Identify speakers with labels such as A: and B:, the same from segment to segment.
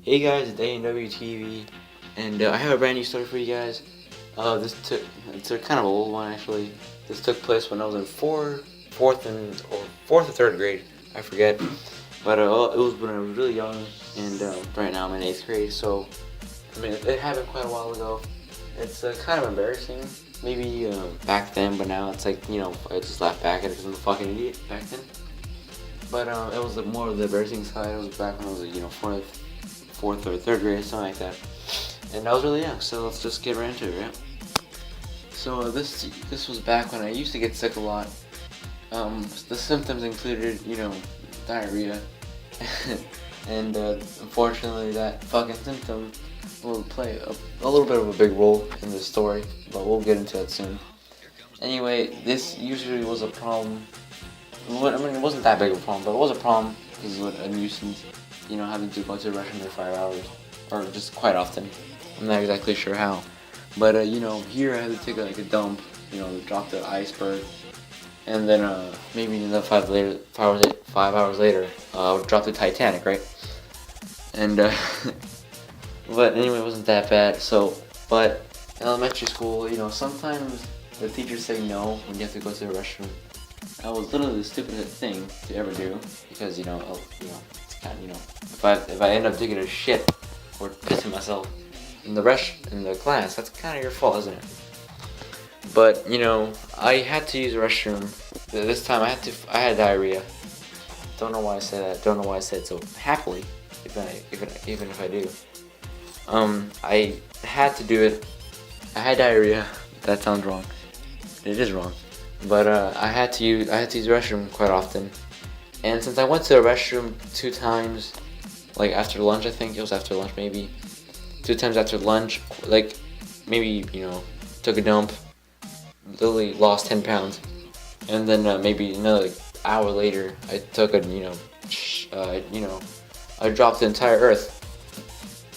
A: Hey guys, it's A&W TV, and I have a brand new story for you guys. It's a kind of old one actually. This took place when I was in fourth or third grade, I forget. But it was when I was really young, and right now I'm in 8th grade. So I mean, it happened quite a while ago. It's kind of embarrassing, maybe back then, but now it's like I just laugh back at it because I'm a fucking idiot back then. But it was more of the embarrassing side. It was back when I was fourth or third grade, something like that. And I was really young, so let's just get right into it, right? So this was back when I used to get sick a lot. The symptoms included, diarrhea, and unfortunately that fucking symptom will play a little bit of a big role in this story, but we'll get into that soon. Anyway, this usually was a problem. I mean, it wasn't that big of a problem, but it was a problem because it was a nuisance. Having to go to the restroom every 5 hours, or just quite often. I'm not exactly sure how, but here I had to take like a dump, drop the iceberg, and then maybe another 5 hours later, drop the Titanic, right? And but anyway, it wasn't that bad. So, but in elementary school, sometimes the teachers say no when you have to go to the restroom. That was literally the stupidest thing to ever do because it's kind of if I end up taking a shit or pissing myself in the class, that's kind of your fault, isn't it? But I had to use the restroom. This time I had diarrhea. Don't know why I say that. Don't know why I said so happily, even if I do. I had to do it. I had diarrhea. That sounds wrong. It is wrong. But I had to use the restroom quite often. And since I went to the restroom 2 times, like after lunch, I think it was after lunch, maybe 2 times after lunch, like maybe took a dump, literally lost 10 pounds, and then maybe another hour later, I took I dropped the entire Earth.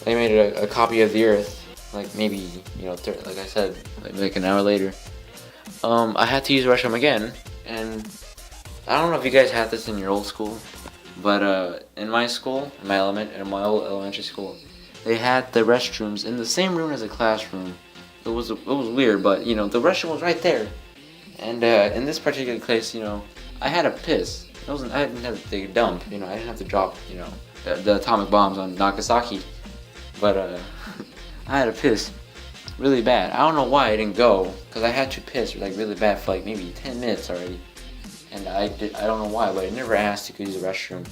A: I made a copy of the Earth, like maybe like I said, like an hour later. I had to use the restroom again, and I don't know if you guys had this in your old school, but in my school, in my old elementary school, they had the restrooms in the same room as the classroom. It was weird, but the restroom was right there. And in this particular case, I had a piss. I didn't have to take a dump. I didn't have to drop the atomic bombs on Nagasaki, but I had a piss really bad. I don't know why I didn't go, because I had to piss like really bad for like maybe 10 minutes already. And I don't know why, but I never asked to use the restroom.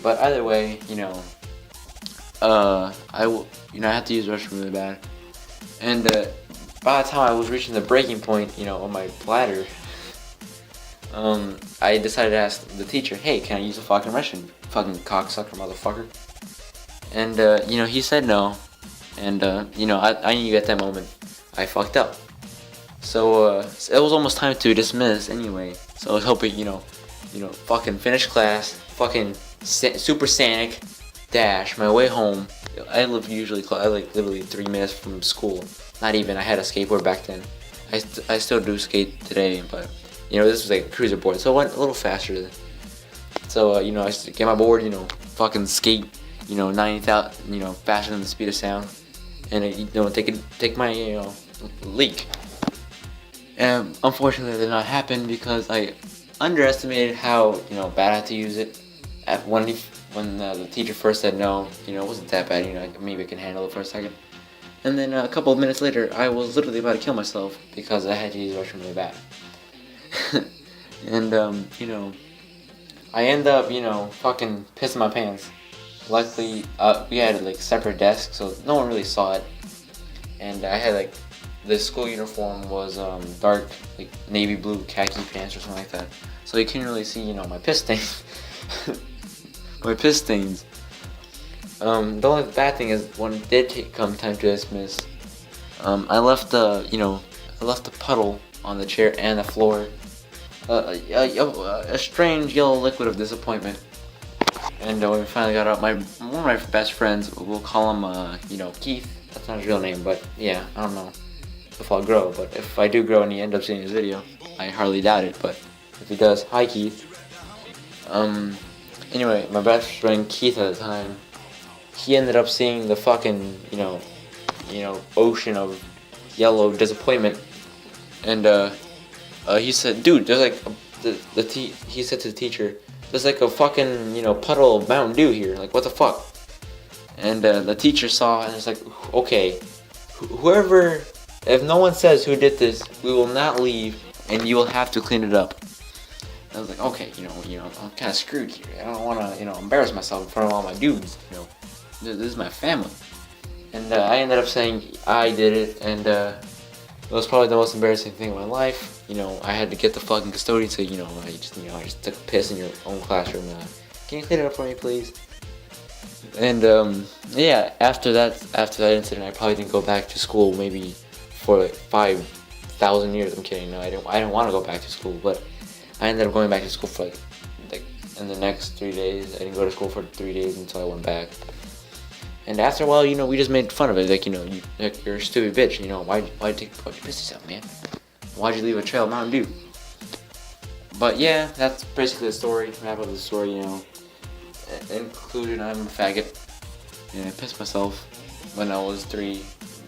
A: But either way, I had to use the restroom really bad. And by the time I was reaching the breaking point, on my bladder, I decided to ask the teacher, "Hey, can I use the fucking restroom, fucking cocksucker motherfucker?" And he said no. And I knew at that moment I fucked up. So it was almost time to dismiss anyway. So I was hoping, fucking finish class, fucking supersonic dash my way home. I like literally 3 minutes from school. Not even. I had a skateboard back then. I still do skate today, but this was like a cruiser board, so it went a little faster. So I get my board, fucking skate, 90,000, faster than the speed of sound, and take my leak. And unfortunately, it did not happen because I underestimated how bad I had to use it. When the teacher first said no, it wasn't that bad. Maybe I can handle it for a second. And then a couple of minutes later, I was literally about to kill myself because I had to use the restroom really bad. And I end up fucking pissing my pants. Luckily, we had like separate desks, so no one really saw it. And I had the school uniform was dark, like navy blue khaki pants or something like that. So you couldn't really see, my piss stains. My piss stains. The only bad thing is when it did come time to dismiss, I left the puddle on the chair and the floor. A strange yellow liquid of disappointment. And when we finally got out, one of my best friends, we'll call him, Keith. That's not his real name, but yeah, I don't know if I'll grow. But if I do grow and he ends up seeing this video, I hardly doubt it. But if he does, hi Keith. Anyway, my best friend Keith at the time, he ended up seeing the fucking, ocean of yellow disappointment. And he said, dude, there's like he said to the teacher, there's like a fucking, puddle of Mountain Dew here. Like, what the fuck? And the teacher saw and it's like, okay, whoever, if no one says who did this, we will not leave, and you will have to clean it up. I was like, okay, I'm kind of screwed here. I don't want to, embarrass myself in front of all my dudes. This is my family. And I ended up saying I did it, and it was probably the most embarrassing thing in my life. I had to get the fucking custodian to, I just took a piss in your own classroom. Can you clean it up for me, please? And yeah, after that incident, I probably didn't go back to school maybe for like 5,000 years. I'm kidding. No, I didn't want to go back to school, but I ended up going back to school for like in the next 3 days. I didn't go to school for 3 days until I went back. And after a while, we just made fun of it. Like, you're a stupid bitch. Why'd you piss yourself, man? Why'd you leave a trail of Mountain Dew? But yeah, that's basically the story. Wrap up the story, Included, I'm a faggot. And I pissed myself when I was 3,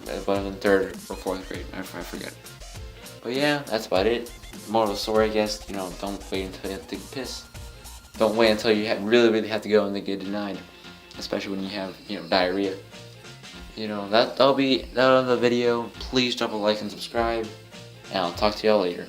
A: but I was in 3rd or 4th grade. I forget. But yeah, that's about it. Moral of the story, I guess, don't wait until you have to take a piss. Don't wait until you really have to go and they get denied. Especially when you have, diarrhea. That'll be that on the video. Please drop a like and subscribe. And I'll talk to y'all later.